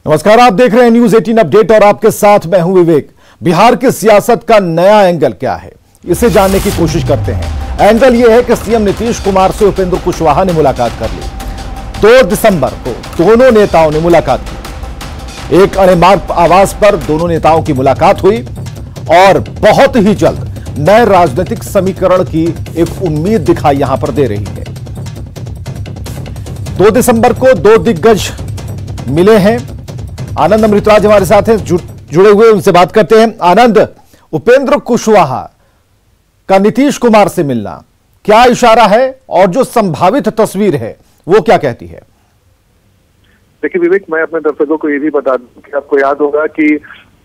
नमस्कार, आप देख रहे हैं न्यूज 18 अपडेट और आपके साथ मैं हूं विवेक। बिहार की सियासत का नया एंगल क्या है, इसे जानने की कोशिश करते हैं। एंगल यह है कि सीएम नीतीश कुमार से उपेंद्र कुशवाहा ने मुलाकात कर ली। 2 दिसंबर को दोनों नेताओं ने मुलाकात की। एक अणेमार्ग आवास पर दोनों नेताओं की मुलाकात हुई और बहुत ही जल्द नए राजनीतिक समीकरण की एक उम्मीद दिखाई यहां पर दे रही है। 2 दिसंबर को 2 दिग्गज मिले हैं। आनंद अमृतराज हमारे साथ हैं, जुड़े हुए, उनसे बात करते हैं। आनंद, उपेंद्र कुशवाहा का नीतीश कुमार से मिलना क्या इशारा है और जो संभावित तस्वीर है वो क्या कहती है? देखिए विवेक, मैं अपने दर्शकों को ये भी बता दूं कि आपको याद होगा कि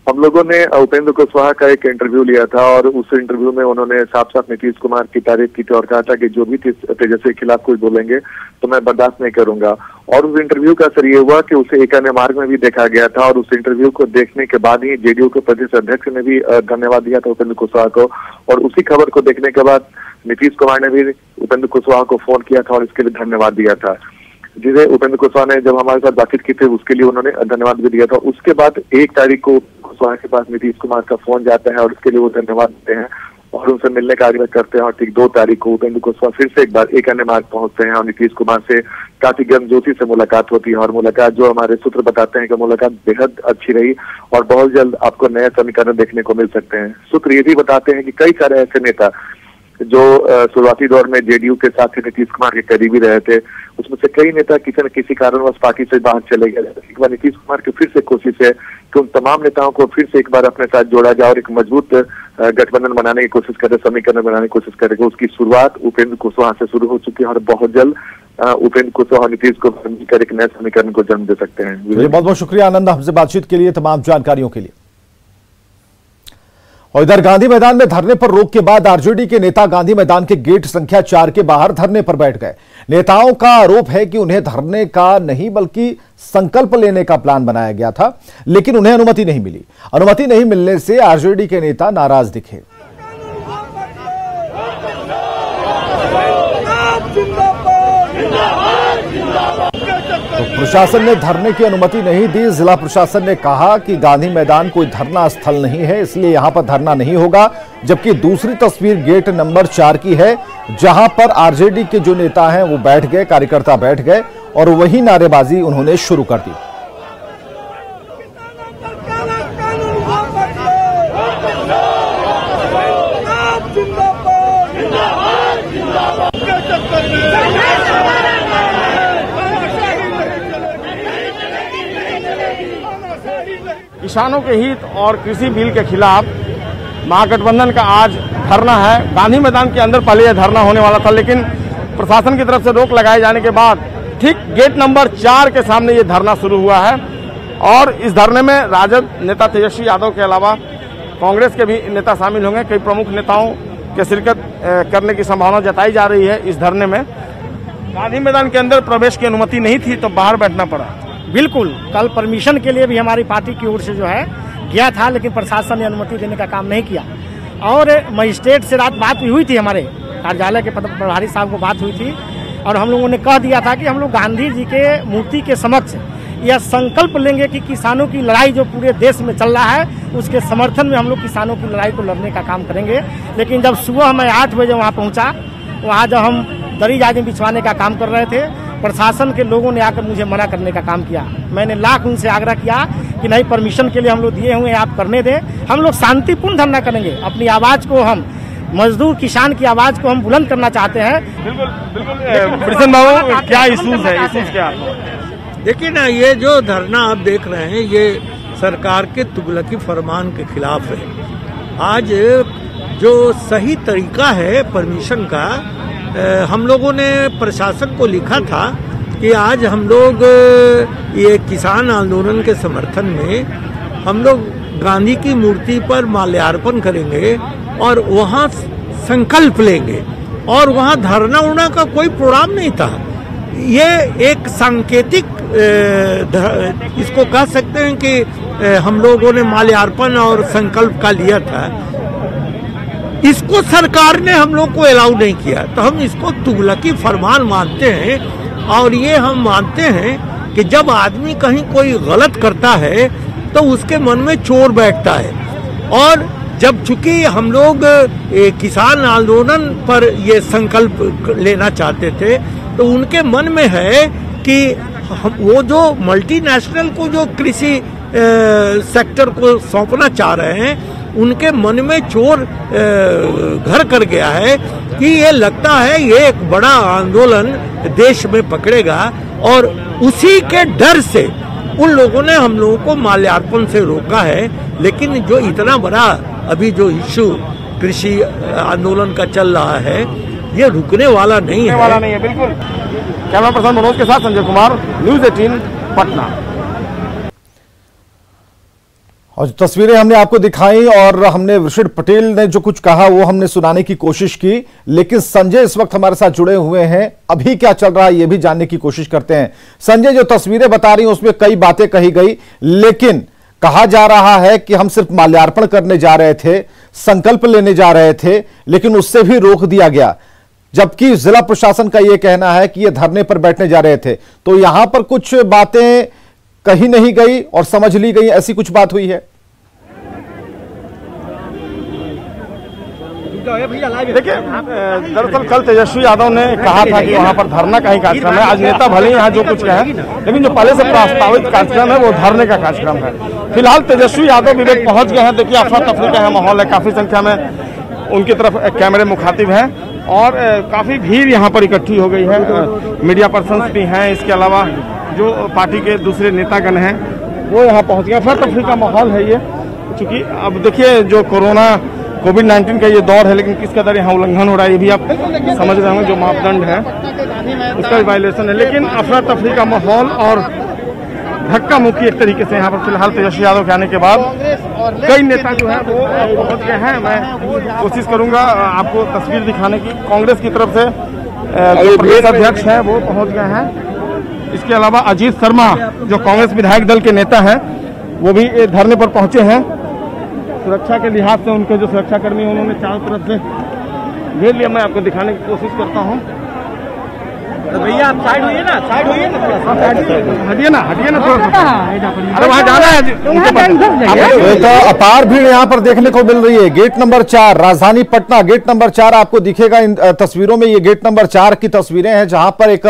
हम लोगों ने उपेंद्र कुशवाहा का एक इंटरव्यू लिया था और उस इंटरव्यू में उन्होंने साफ साफ नीतीश कुमार की तारीफ की थी और कहा था कि जो भी तेजस्वी के खिलाफ कुछ बोलेंगे तो मैं बर्दाश्त नहीं करूंगा। और उस इंटरव्यू का असर ये हुआ कि उसे एक अन्य मार्ग में भी देखा गया था और उस इंटरव्यू को देखने के बाद ही जेडीयू के प्रदेश अध्यक्ष ने भी धन्यवाद दिया था उपेंद्र कुशवाहा को। और उसी खबर को देखने के बाद नीतीश कुमार ने भी उपेंद्र कुशवाहा को फोन किया था और इसके लिए धन्यवाद दिया था, जिसे उपेंद्र कुशवाहा ने जब हमारे साथ बातचीत की थी उसके लिए उन्होंने धन्यवाद भी दिया था। उसके बाद 1 तारीख को कुशवाहा के पास नीतीश कुमार का फोन जाता है और उसके लिए वो धन्यवाद देते हैं और उनसे मिलने का आग्रह करते हैं। और ठीक 2 तारीख को उपेंद्र कुशवाहा फिर से एक बार एक अन्य मार्ग पहुंचते हैं और नीतीश कुमार से काफी गर्मजोशी से मुलाकात होती है। और मुलाकात, जो हमारे सूत्र बताते हैं कि मुलाकात बेहद अच्छी रही और बहुत जल्द आपको नए समीकरण देखने को मिल सकते हैं। सूत्र ये भी बताते हैं कि कई सारे ऐसे नेता जो शुरुआती दौर में जेडीयू के साथ नीतीश कुमार के करीबी रहे थे, उसमें से कई नेता किसी न किसी कारणवश पार्टी से बाहर चले गए। एक बार नीतीश कुमार की फिर से कोशिश है कि उन तमाम नेताओं को फिर से एक बार अपने साथ जोड़ा जाए और एक मजबूत गठबंधन बनाने की कोशिश करे, समीकरण बनाने की कोशिश करेगा। उसकी शुरुआत उपेंद्र कुशवाहा से शुरू हो चुकी है और बहुत जल्द उपेंद्र कुशवाहा नीतीश को मिलकर एक नए समीकरण को जन्म दे सकते हैं। बहुत बहुत शुक्रिया आनंद, हमसे बातचीत के लिए, तमाम जानकारियों के लिए। और इधर गांधी मैदान में धरने पर रोक के बाद आरजेडी के नेता गांधी मैदान के गेट संख्या 4 के बाहर धरने पर बैठ गए। नेताओं का आरोप है कि उन्हें धरने का नहीं बल्कि संकल्प लेने का प्लान बनाया गया था, लेकिन उन्हें अनुमति नहीं मिली। अनुमति नहीं मिलने से आरजेडी के नेता नाराज दिखे। तो प्रशासन ने धरने की अनुमति नहीं दी। जिला प्रशासन ने कहा कि गांधी मैदान कोई धरना स्थल नहीं है, इसलिए यहां पर धरना नहीं होगा। जबकि दूसरी तस्वीर गेट नंबर 4 की है, जहां पर आरजेडी के जो नेता हैं वो बैठ गए, कार्यकर्ता बैठ गए और वही नारेबाजी उन्होंने शुरू कर दी। किसानों के हित और कृषि बिल के खिलाफ महागठबंधन का आज धरना है। गांधी मैदान के अंदर पहले यह धरना होने वाला था, लेकिन प्रशासन की तरफ से रोक लगाए जाने के बाद ठीक गेट नंबर 4 के सामने ये धरना शुरू हुआ है। और इस धरने में राजद नेता तेजस्वी यादव के अलावा कांग्रेस के भी नेता शामिल होंगे। कई प्रमुख नेताओं के शिरकत करने की संभावना जताई जा रही है। इस धरने में गांधी मैदान के अंदर प्रवेश की अनुमति नहीं थी तो बाहर बैठना पड़ा। बिल्कुल, कल परमिशन के लिए भी हमारी पार्टी की ओर से जो है गया था, लेकिन प्रशासन ने अनुमति देने का काम नहीं किया। और मजिस्ट्रेट से रात बात भी हुई थी, हमारे कार्यालय के प्रभारी साहब को बात हुई थी और हम लोगों ने कह दिया था कि हम लोग गांधी जी के मूर्ति के समक्ष यह संकल्प लेंगे कि किसानों की लड़ाई जो पूरे देश में चल रहा है उसके समर्थन में हम लोग किसानों की लड़ाई को लड़ने का काम करेंगे। लेकिन जब सुबह मैं 8 बजे वहाँ पहुँचा, वहाँ जब हम दरी आदमी बिछवाने का काम कर रहे थे, प्रशासन के लोगों ने आकर मुझे मना करने का काम किया। मैंने लाख उनसे आग्रह किया कि नहीं, परमिशन के लिए हम लोग दिए हुए हैं, आप करने दें। हम लोग शांतिपूर्ण धरना करेंगे, अपनी आवाज को, हम मजदूर किसान की आवाज को हम बुलंद करना चाहते हैं। बिल्कुल बिल्कुल। प्रसन्न बाबू, क्या इशूज है? इशूज क्या? देखिए ना, ये जो धरना आप देख रहे हैं ये सरकार के तुगलकी फरमान के खिलाफ है। आज जो सही तरीका है परमिशन का, हम लोगों ने प्रशासन को लिखा था कि आज हम लोग ये किसान आंदोलन के समर्थन में हम लोग गांधी की मूर्ति पर माल्यार्पण करेंगे और वहाँ संकल्प लेंगे। और वहाँ धरना उड़ना का कोई प्रोग्राम नहीं था। ये एक सांकेतिक इसको कह सकते हैं कि हम लोगों ने माल्यार्पण और संकल्प का लिया था। इसको सरकार ने हम लोग को अलाउ नहीं किया, तो हम इसको तुगलकी फरमान मानते हैं। और ये हम मानते हैं कि जब आदमी कहीं कोई गलत करता है तो उसके मन में चोर बैठता है। और जब चूंकि हम लोग किसान आंदोलन पर ये संकल्प लेना चाहते थे, तो उनके मन में है कि वो जो मल्टीनेशनल को जो कृषि सेक्टर को सौंपना चाह रहे हैं, उनके मन में चोर घर कर गया है कि ये लगता है ये एक बड़ा आंदोलन देश में पकड़ेगा, और उसी के डर से उन लोगों ने हम लोगों को माल्यार्पण से रोका है। लेकिन जो इतना बड़ा अभी जो इश्यू कृषि आंदोलन का चल रहा है, ये रुकने वाला नहीं है। बिल्कुल। कैमरा पर्सन मनोज के साथ संजय कुमार, न्यूज़ 18 पटना। और जो तस्वीरें हमने आपको दिखाई और हमने वृषिण पटेल ने जो कुछ कहा वो हमने सुनाने की कोशिश की, लेकिन संजय इस वक्त हमारे साथ जुड़े हुए हैं। अभी क्या चल रहा है ये भी जानने की कोशिश करते हैं। संजय, जो तस्वीरें बता रही हैं उसमें कई बातें कही गई, लेकिन कहा जा रहा है कि हम सिर्फ माल्यार्पण करने जा रहे थे, संकल्प लेने जा रहे थे, लेकिन उससे भी रोक दिया गया, जबकि जिला प्रशासन का यह कहना है कि ये धरने पर बैठने जा रहे थे। तो यहां पर कुछ बातें कही नहीं गई और समझ ली गई, ऐसी कुछ बात हुई है? देखिए, दरअसल कल तेजस्वी यादव ने कहा था कि वहां पर धरना का ही कार्यक्रम है। आज नेता भले यहाँ जो कुछ कहें, लेकिन जो पहले से प्रस्तावित कार्यक्रम है वो धरने का कार्यक्रम है। फिलहाल तेजस्वी यादव विवेक पहुंच गए हैं। देखिए, अफरा तफरी का माहौल है, काफी संख्या में उनकी तरफ कैमरे मुखातिब हैं और काफी भीड़ यहाँ पर इकट्ठी हो गई है। मीडिया पर्सन्स भी हैं, इसके अलावा जो पार्टी के दूसरे नेतागण हैं वो यहाँ पहुंच गए। अफरा तफरी का माहौल है ये, चूंकि अब देखिए जो कोविड-19 का ये दौर है, लेकिन किस कदर यहाँ उल्लंघन हो रहा है ये भी आप समझ रहे होंगे। जो मापदंड है उसका भी वायलेशन है, लेकिन अफरा तफरी का माहौल और धक्का मुक्की एक तरीके से यहाँ पर फिलहाल तेजस्वी यादव के आने के बाद कई नेता जो है वो पहुंच गए हैं। मैं कोशिश करूंगा आपको तस्वीर दिखाने की। कांग्रेस की तरफ से जो प्रदेश अध्यक्ष हैं वो पहुंच गए हैं। इसके अलावा अजीत शर्मा जो कांग्रेस विधायक दल के नेता हैं वो भी धरने पर पहुंचे हैं। सुरक्षा के लिहाज से उनके जो सुरक्षाकर्मी उन्होंने चारों तरफ से घेर लिया। मैं आपको दिखाने की कोशिश करता हूँ। तो भैया आप साइड होइए ना, हटिए ना थोड़ा सा। अरे वहाँ जाना है। तो अपार भीड़ यहाँ पर देखने को मिल रही है। गेट नंबर 4 राजधानी पटना, गेट नंबर 4 आपको दिखेगा इन तस्वीरों में। ये गेट नंबर 4 की तस्वीरें हैं, जहां पर एक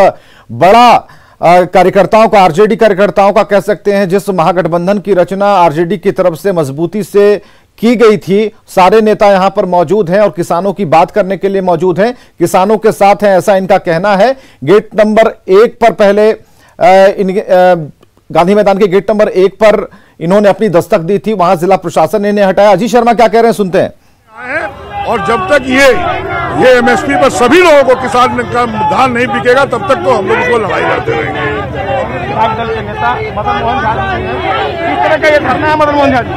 बड़ा कार्यकर्ताओं का, आरजेडी कार्यकर्ताओं का कह सकते हैं, जिस महागठबंधन की रचना आरजेडी की तरफ से मजबूती से की गई थी, सारे नेता यहां पर मौजूद हैं और किसानों की बात करने के लिए मौजूद हैं, किसानों के साथ हैं, ऐसा इनका कहना है। गेट नंबर 1 पर पहले गांधी मैदान के गेट नंबर 1 पर इन्होंने अपनी दस्तक दी थी, वहां जिला प्रशासन ने इन्हें हटाया। अजीत शर्मा क्या कह रहे हैं, सुनते हैं। और जब तक ये एमएसपी पर सभी लोगों को किसान का धान नहीं बिकेगा, तब तक तो हम लोग को लड़ाई लड़ते रहेंगे। दल के नेता मदन मोहन झा, किस तरह का ये धरना है मदन मोहन झा जी?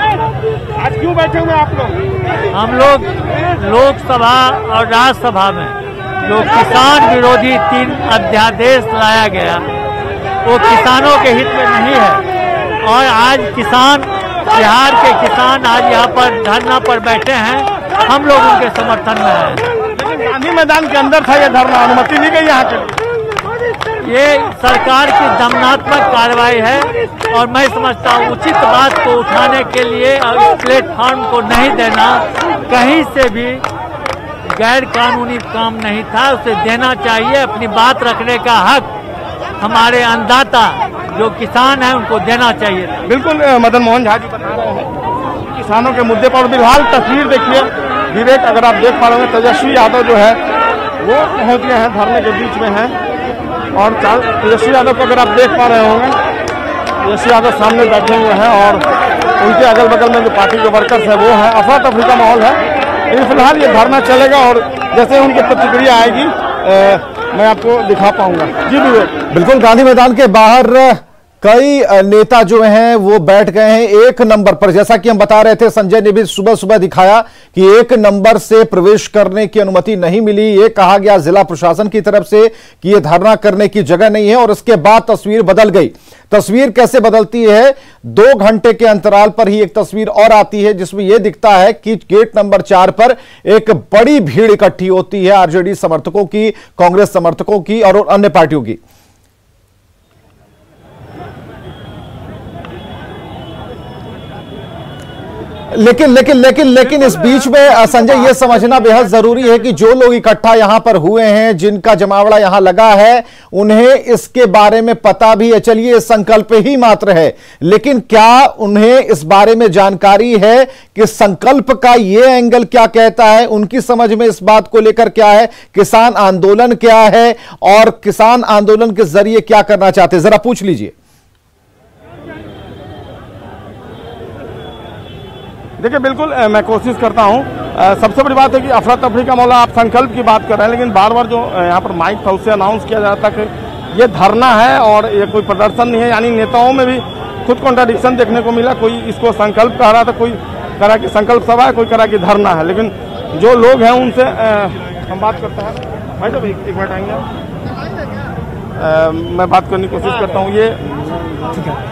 आज क्यों बैठे हुए आप लोग? हम लोग लोकसभा और राज्यसभा में जो किसान विरोधी 3 अध्यादेश लाया गया वो किसानों के हित में नहीं है, और आज किसान, बिहार के किसान आज यहाँ पर धरना पर बैठे हैं, हम लोग उनके समर्थन में हैं। लेकिन गांधी मैदान के अंदर था ये धरना, अनुमति नहीं गई यहाँ के। ये सरकार की दमनात्मक कार्रवाई है और मैं समझता हूँ उचित बात को उठाने के लिए और इस प्लेटफॉर्म को नहीं देना, कहीं से भी गैर कानूनी काम नहीं था, उसे देना चाहिए। अपनी बात रखने का हक हमारे अन्नदाता जो किसान हैं उनको देना चाहिए। बिल्कुल मदन मोहन झा जी बता रहे हैं किसानों के मुद्दे पर। फिलहाल तस्वीर देखिए विवेक, अगर आप देख पा रहे हैं तेजस्वी यादव जो है वो पहुंच गए हैं, धरने के बीच में हैं। और तेजस्वी यादव को अगर आप देख पा रहे होंगे, तेजस्वी यादव सामने बैठे हुए हैं और उनके अगल बगल में जो पार्टी के वर्कर्स हैं वो हैं। अफरा तफरी का माहौल है, लेकिन फिलहाल ये धरना चलेगा और जैसे उनकी प्रतिक्रिया आएगी मैं आपको दिखा पाऊंगा। जी विवेक। बिल्कुल, गांधी मैदान के बाहर कई नेता जो हैं वो बैठ गए हैं 1 नंबर पर। जैसा कि हम बता रहे थे, संजय ने भी सुबह सुबह दिखाया कि 1 नंबर से प्रवेश करने की अनुमति नहीं मिली। ये कहा गया जिला प्रशासन की तरफ से कि ये धरना करने की जगह नहीं है, और इसके बाद तस्वीर बदल गई। तस्वीर कैसे बदलती है? 2 घंटे के अंतराल पर ही एक तस्वीर और आती है जिसमें यह दिखता है कि गेट नंबर 4 पर एक बड़ी भीड़ इकट्ठी होती है, आरजेडी समर्थकों की, कांग्रेस समर्थकों की और अन्य पार्टियों की। लेकिन इस बीच में संजय ये समझना बेहद जरूरी है कि जो लोग इकट्ठा यहां पर हुए हैं, जिनका जमावड़ा यहां लगा है, उन्हें इसके बारे में पता भी है। चलिए संकल्प ही मात्र है, लेकिन क्या उन्हें इस बारे में जानकारी है कि संकल्प का ये एंगल क्या कहता है, उनकी समझ में इस बात को लेकर क्या है, किसान आंदोलन क्या है और किसान आंदोलन के जरिए क्या करना चाहते हैं, जरा पूछ लीजिए। देखिए बिल्कुल मैं कोशिश करता हूं। सबसे बड़ी बात है कि अफरा तफरी का मामला, आप संकल्प की बात कर रहे हैं, लेकिन बार बार जो यहाँ पर माइक था उससे अनाउंस किया जाता कि ये धरना है और ये कोई प्रदर्शन नहीं है। यानी नेताओं में भी खुद कॉन्ट्राडिक्शन देखने को मिला। कोई इसको संकल्प कह रहा था, कोई कह रहा कि संकल्प सभा है, कोई कह रहा कि धरना है। लेकिन जो लोग हैं उनसे हम बात करते हैं। भाई साहब एक मिनट आएंगे, मैं बात करने की कोशिश करता हूँ। ये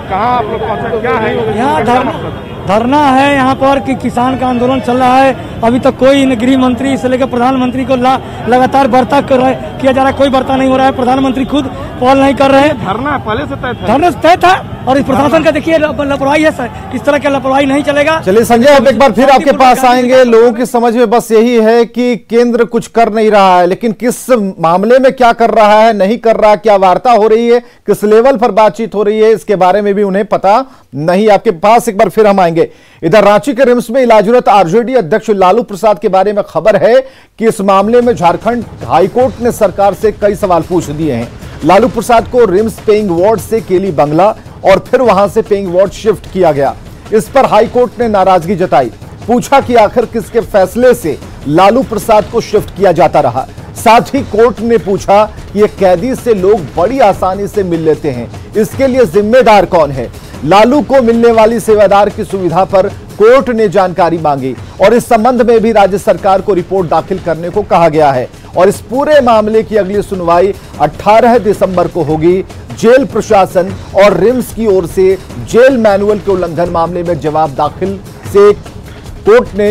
कहाँ आप लोग पहुँचे, क्या है यहाँ धरना है यहाँ पर कि किसान का आंदोलन चल रहा है। अभी तक कोई गृह मंत्री से लेकर प्रधानमंत्री को लगातार वार्ता किया जा रहा है, कोई वार्ता नहीं हो रहा है। प्रधानमंत्री खुद पहल नहीं कर रहे हैं। धरना पहले से तय था, धरना तय था और इस प्रशासन का देखिए लापरवाही है। इस तरह की लापरवाही नहीं चलेगा। चलिए संजय, अब एक बार फिर आपके पास आएंगे। लोगों की समझ में बस यही है कि केंद्र कुछ कर नहीं रहा है, लेकिन किस मामले में क्या कर रहा है, नहीं कर रहा, क्या वार्ता हो रही है, किस लेवल पर बातचीत हो रही है, इसके बारे में भी उन्हें पता नहीं। आपके पास एक बार फिर हम आएंगे। इधर रांची के रिम्स में इलाजरत आरजेडी अध्यक्ष लालू प्रसाद के बारे में खबर है कि इस मामले में झारखंड हाईकोर्ट ने सरकार से कई सवाल पूछ दिए हैं। लालू प्रसाद को रिम्स पेइंग वार्ड से केली बंगला और फिर वहां से पेइंग वार्ड शिफ्ट किया गया। इस पर हाईकोर्ट ने नाराजगी जताई, पूछा कि आखिर किसके फैसले से लालू प्रसाद को शिफ्ट किया जाता रहा। साथ ही कोर्ट ने पूछा कि ये कैदी से लोग बड़ी आसानी से मिल लेते हैं, इसके लिए जिम्मेदार कौन है। लालू को मिलने वाली सेवादार की सुविधा पर कोर्ट ने जानकारी मांगी और इस संबंध में भी राज्य सरकार को रिपोर्ट दाखिल करने को कहा गया है। और इस पूरे मामले की अगली सुनवाई 18 दिसंबर को होगी। जेल प्रशासन और रिम्स की ओर से जेल मैनुअल के उल्लंघन मामले में जवाब दाखिल से कोर्ट ने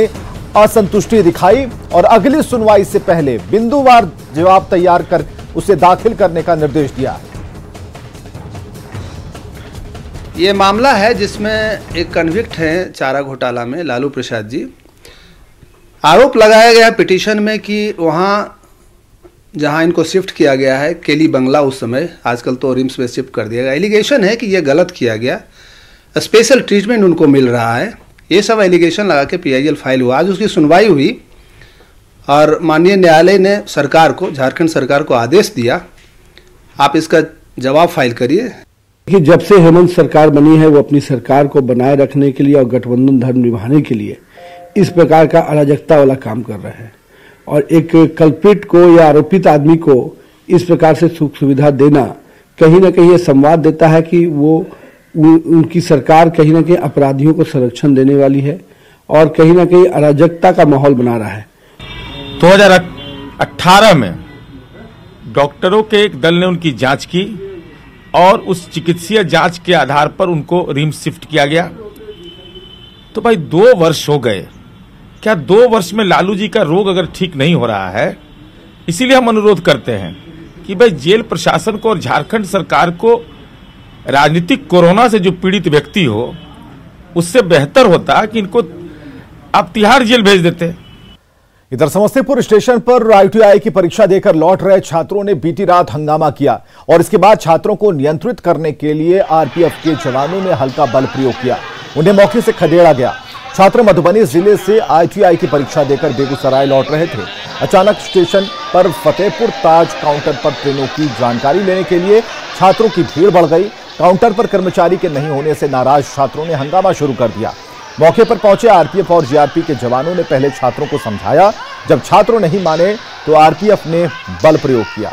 असंतुष्टि दिखाई और अगली सुनवाई से पहले बिंदुवार जवाब तैयार कर उसे दाखिल करने का निर्देश दिया है। ये मामला है जिसमें एक कन्विक्ट हैं चारा घोटाला में लालू प्रसाद जी। आरोप लगाया गया पिटीशन में कि वहाँ जहाँ इनको शिफ्ट किया गया है केली बंगला, उस समय, आजकल तो रिम्स में शिफ्ट कर दिया गया। एलिगेशन है कि ये गलत किया गया, स्पेशल ट्रीटमेंट उनको मिल रहा है। ये सब एलिगेशन लगा के PIL फाइल हुआ। आज उसकी सुनवाई हुई और माननीय न्यायालय ने सरकार को, झारखंड सरकार को आदेश दिया, आप इसका जवाब फाइल करिए। कि जब से हेमंत सरकार बनी है वो अपनी सरकार को बनाए रखने के लिए और गठबंधन धर्म निभाने के लिए इस प्रकार का अराजकता वाला काम कर रहे हैं। और एक कल्पित को या आरोपित आदमी को इस प्रकार से सुख सुविधा देना कहीं ना कहीं ये संवाद देता है कि वो उनकी सरकार कहीं ना कहीं अपराधियों को संरक्षण देने वाली है और कहीं ना कहीं अराजकता का माहौल बना रहा है। 2018 में डॉक्टरों के एक दल ने उनकी जांच की और उस चिकित्सीय जांच के आधार पर उनको रिम्स शिफ्ट किया गया। तो भाई 2 वर्ष हो गए, क्या 2 वर्ष में लालू जी का रोग अगर ठीक नहीं हो रहा है, इसीलिए हम अनुरोध करते हैं कि भाई जेल प्रशासन को और झारखंड सरकार को राजनीतिक कोरोना से जो पीड़ित व्यक्ति हो, उससे बेहतर होता कि इनको आप तिहाड़ जेल भेज देते। इधर समस्तीपुर स्टेशन पर ITI की परीक्षा देकर लौट रहे छात्रों ने बीती रात हंगामा किया और इसके बाद छात्रों को नियंत्रित करने के लिए RPF के जवानों ने हल्का बल प्रयोग किया। उन्हें मौके से खदेड़ा गया। छात्र मधुबनी जिले से ITI की परीक्षा देकर बेगूसराय लौट रहे थे। अचानक स्टेशन पर फतेहपुर ताज काउंटर पर ट्रेनों की जानकारी लेने के लिए छात्रों की भीड़ बढ़ गई। काउंटर पर कर्मचारी के नहीं होने से नाराज छात्रों ने हंगामा शुरू कर दिया। मौके पर पहुंचे RPF और GRP के जवानों ने पहले छात्रों को समझाया। जब छात्रों नहीं माने तो RPF ने बल प्रयोग किया।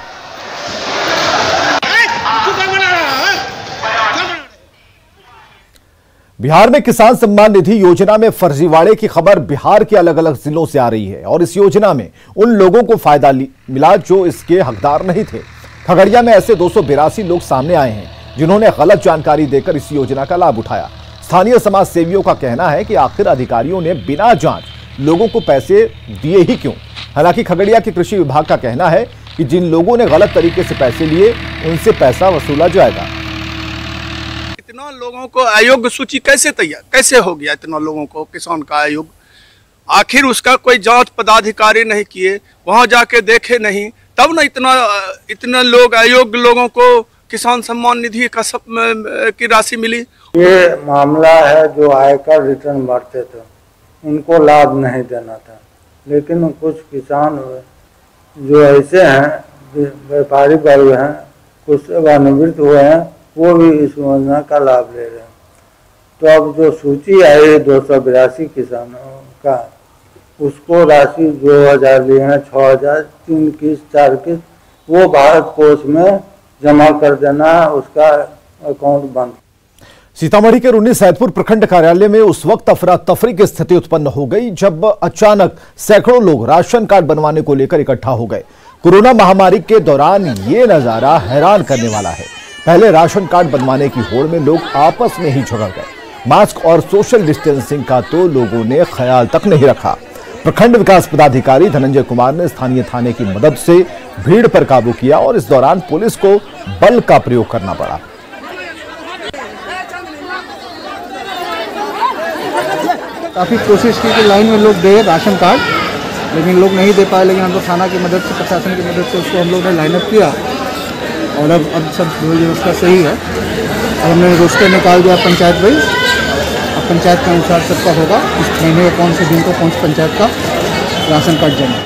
बिहार में किसान सम्मान निधि योजना में फर्जीवाड़े की खबर बिहार के अलग अलग जिलों से आ रही है और इस योजना में उन लोगों को फायदा मिला जो इसके हकदार नहीं थे। खगड़िया में ऐसे 282 लोग सामने आए हैं जिन्होंने गलत जानकारी देकर इस योजना का लाभ उठाया। स्थानीय समाज सेवियों का कहना है कि आखिर अधिकारियों ने बिना जांच लोगों को पैसे दिए ही क्यों। हालांकि खगड़िया के कृषि विभाग का कहना है कि जिन लोगों ने गलत तरीके से पैसे लिए उनसे पैसा वसूला जाएगा। इतना लोगों को अयोग्य सूची कैसे हो गया? इतना लोगों को किसान का अयोग्य, आखिर उसका कोई जांच पदाधिकारी नहीं किए, वहां जाके देखे नहीं, तब ना इतना लोग अयोग्य लोगों को किसान सम्मान निधि का की राशि मिली। ये मामला है जो आयकर रिटर्न भरते थे उनको लाभ नहीं देना था, लेकिन कुछ किसान जो ऐसे हैं व्यापारी वर्ग हैं, कुछ सेवानिवृत्त हुए हैं, वो भी इस योजना का लाभ ले रहे हैं। तो अब जो सूची आई है 282 किसानों का, उसको राशि 2000 लिए हैं, 6000, 3 किस्त 4 किस्त, वो भारत कोष में जमा कर देना, उसका अकाउंट बंद। सीतामढ़ी के रून्नी सैदपुर प्रखंड कार्यालय में उस वक्त अफरा तफरी की स्थिति उत्पन्न हो गई जब अचानक सैकड़ों लोग राशन कार्ड बनवाने को लेकर इकट्ठा हो गए। कोरोना महामारी के दौरान ये नजारा हैरान करने वाला है। पहले राशन कार्ड बनवाने की होड़ में लोग आपस में ही झगड़ गए। मास्क और सोशल डिस्टेंसिंग का तो लोगों ने ख्याल तक नहीं रखा। प्रखंड विकास पदाधिकारी धनंजय कुमार ने स्थानीय थाने की मदद से भीड़ पर काबू किया और इस दौरान पुलिस को बल का प्रयोग करना पड़ा। काफ़ी कोशिश की कि लाइन में लोग दे राशन कार्ड, लेकिन लोग नहीं दे पाए। लेकिन हम लोग थाना की मदद से, प्रशासन की मदद से उसको हम लोग ने लाइनअप किया और अब सब व्यवस्था सही है। अब हमने रोस्टर निकाल दिया पंचायत वाइज, अब पंचायत के अनुसार सबका होगा इस महीने कौन से दिन को कौन सी पंचायत का राशन कार्ड जमा।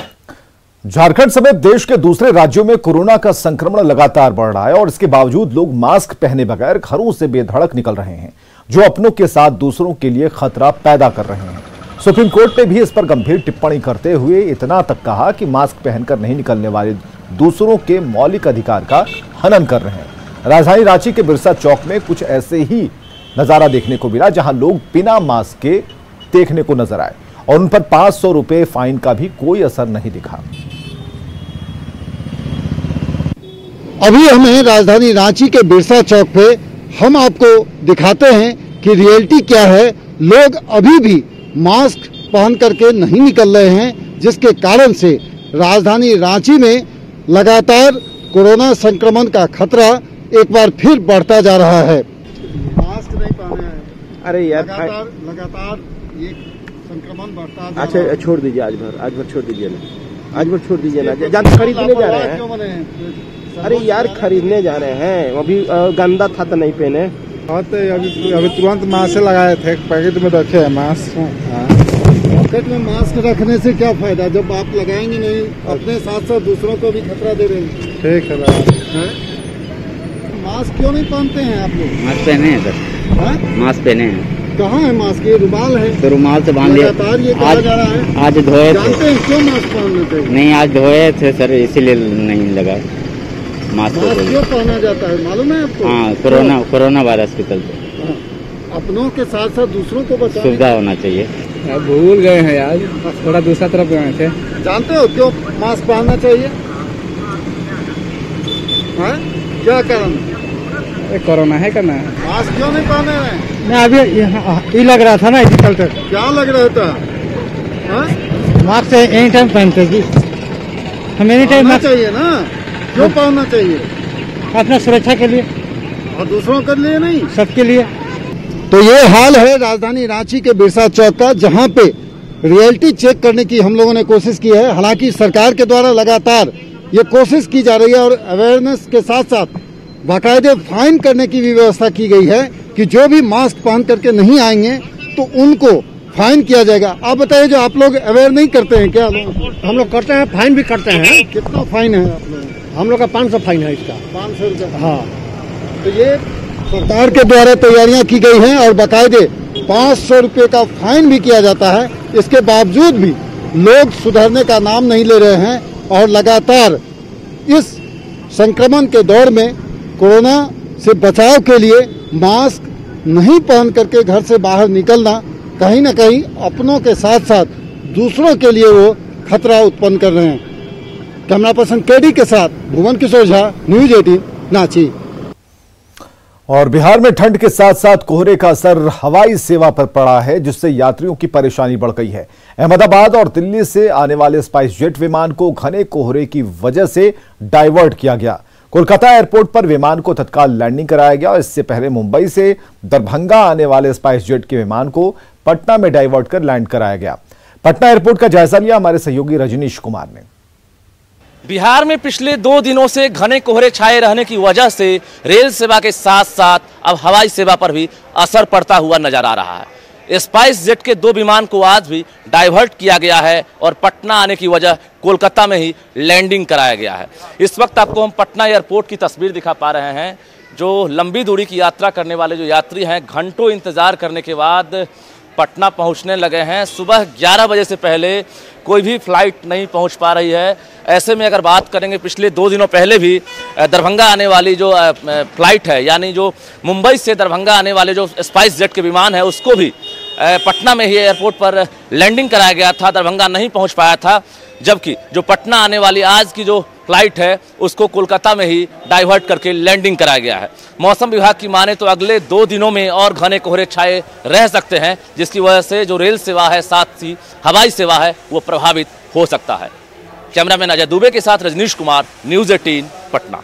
झारखंड समेत देश के दूसरे राज्यों में कोरोना का संक्रमण लगातार बढ़ रहा है और इसके बावजूद लोग मास्क पहने बगैर घरों से बेधड़क निकल रहे हैं, जो अपनों के साथ दूसरों के लिए खतरा पैदा कर रहे हैं। सुप्रीम कोर्ट ने भी इस पर गंभीर टिप्पणी करते हुए इतना तक कहा कि मास्क पहनकर नहीं निकलने वाले दूसरों के मौलिक अधिकार का हनन कर रहे हैं। राजधानी रांची के बिरसा चौक में कुछ ऐसे ही नजारा देखने को मिला, जहां लोग बिना मास्क के देखने को नजर आए और उन पर 500 रुपए फाइन का भी कोई असर नहीं दिखा। अभी हमें राजधानी रांची के बिरसा चौक पे हम आपको दिखाते हैं कि रियलिटी क्या है। लोग अभी भी मास्क पहन करके नहीं निकल रहे हैं, जिसके कारण से राजधानी रांची में लगातार कोरोना संक्रमण का खतरा एक बार फिर बढ़ता जा रहा है। मास्क नहीं पहने हैं, अरे यार लगातार ये संक्रमण बढ़ता जा अच्छा रहा है। छोड़ दीजिए, आज भर छोड़ दीजिए ना, आज भर छोड़ दीजिए ना। जहाँ खरीदने जा रहे हैं, अरे यार खरीदने जा रहे हैं, अभी गंदा था तो नहीं पहने। अभी तुरंत मास्क लगाए थे, पैकेट में रखे हैं मास्क। पॉकेट में मास्क रखने से क्या फायदा जब आप लगाएंगे नहीं, अपने साथ साथ दूसरों को भी खतरा दे रहे हैं। ठीक है, मास्क क्यों नहीं पहनते हैं आप लोग? मास्क पहने हैं सर, मास्क पहने हैं। कहाँ है मास्क? ये रुमाल है तो रुमाल से बांध लिया। लगातार ये कहा जा रहा है। आज धोए जानते हैं क्यों मास्क पहनना चाहिए? नहीं, आज धोए थे सर, इसीलिए नहीं लगा मास्क। क्यों पहना जाता है मालूम है आपको? हाँ, कोरोना वायरस के चलते अपनों के साथ साथ दूसरों को बचाने सुविधा होना चाहिए। भूल गए हैं यार, थोड़ा दूसरा तरफ गए थे। जानते हो क्यों मास्क पहनना चाहिए? क्या कारण? कोरोना है करना है। मास्क क्यों नहीं पहने हैं? मैं अभी ये लग रहा था ना, इसी कल तक। क्या लग रहा था? मास्क एनी टाइम पहनते जी, हम एनी टाइम चाहिए ना। क्यों पहनना चाहिए? अपना सुरक्षा के लिए और दूसरों के लिए नहीं, सबके लिए। तो ये हाल है राजधानी रांची के बिरसा चौक का, जहां पे रियलिटी चेक करने की हम लोगों ने कोशिश की है। हालांकि सरकार के द्वारा लगातार ये कोशिश की जा रही है और अवेयरनेस के साथ साथ बाकायदे फाइन करने की भी व्यवस्था की गई है कि जो भी मास्क पहन करके नहीं आएंगे तो उनको फाइन किया जाएगा। आप बताइए, जो आप लोग अवेयर नहीं करते हैं क्या? हम लोग करते हैं, फाइन भी करते हैं। कितना फाइन है आप लोग? हम लोग का 500 फाइन है इसका। 500 रुपये? हाँ। तो ये सरकार के द्वारा तैयारियां की गई हैं और बाकायदे 500 रुपये का फाइन भी किया जाता है। इसके बावजूद भी लोग सुधरने का नाम नहीं ले रहे हैं और लगातार इस संक्रमण के दौर में कोरोना से बचाव के लिए मास्क नहीं पहन करके घर से बाहर निकलना कहीं न कहीं अपनों के साथ साथ दूसरों के लिए वो खतरा उत्पन्न कर रहे हैं। कैमरा पर्सन केडी के साथ भुवन किशोर झा, न्यूज 18 रांची। और बिहार में ठंड के साथ साथ कोहरे का असर हवाई सेवा पर पड़ा है, जिससे यात्रियों की परेशानी बढ़ गई है। अहमदाबाद और दिल्ली से आने वाले स्पाइस जेट विमान को घने कोहरे की वजह से डाइवर्ट किया गया। कोलकाता एयरपोर्ट पर विमान को तत्काल लैंडिंग कराया गया और इससे पहले मुंबई से दरभंगा आने वाले स्पाइस जेट के विमान को पटना में डाइवर्ट कर लैंड कराया गया। पटना एयरपोर्ट का जायजा लिया हमारे सहयोगी रजनीश कुमार ने। बिहार में पिछले 2 दिनों से घने कोहरे छाए रहने की वजह से रेल सेवा के साथ साथ अब हवाई सेवा पर भी असर पड़ता हुआ नजर आ रहा है। स्पाइस जेट के 2 विमान को आज भी डाइवर्ट किया गया है और पटना आने की वजह कोलकाता में ही लैंडिंग कराया गया है। इस वक्त आपको हम पटना एयरपोर्ट की तस्वीर दिखा पा रहे हैं। जो लंबी दूरी की यात्रा करने वाले जो यात्री हैं, घंटों इंतजार करने के बाद पटना पहुंचने लगे हैं। सुबह 11 बजे से पहले कोई भी फ्लाइट नहीं पहुंच पा रही है। ऐसे में अगर बात करेंगे, पिछले 2 दिनों पहले भी दरभंगा आने वाली जो फ्लाइट है, यानी जो मुंबई से दरभंगा आने वाले जो स्पाइस जेट के विमान है, उसको भी पटना में ही एयरपोर्ट पर लैंडिंग कराया गया था। दरभंगा नहीं पहुंच पाया था, जबकि जो पटना आने वाली आज की जो फ्लाइट है उसको कोलकाता में ही डाइवर्ट करके लैंडिंग कराया गया है। मौसम विभाग की माने तो अगले 2 दिनों में और घने कोहरे छाए रह सकते हैं, जिसकी वजह से जो रेल सेवा है साथ ही हवाई सेवा है वो प्रभावित हो सकता है। कैमरामैन अजय दुबे के साथ रजनीश कुमार, न्यूज़ 18 पटना।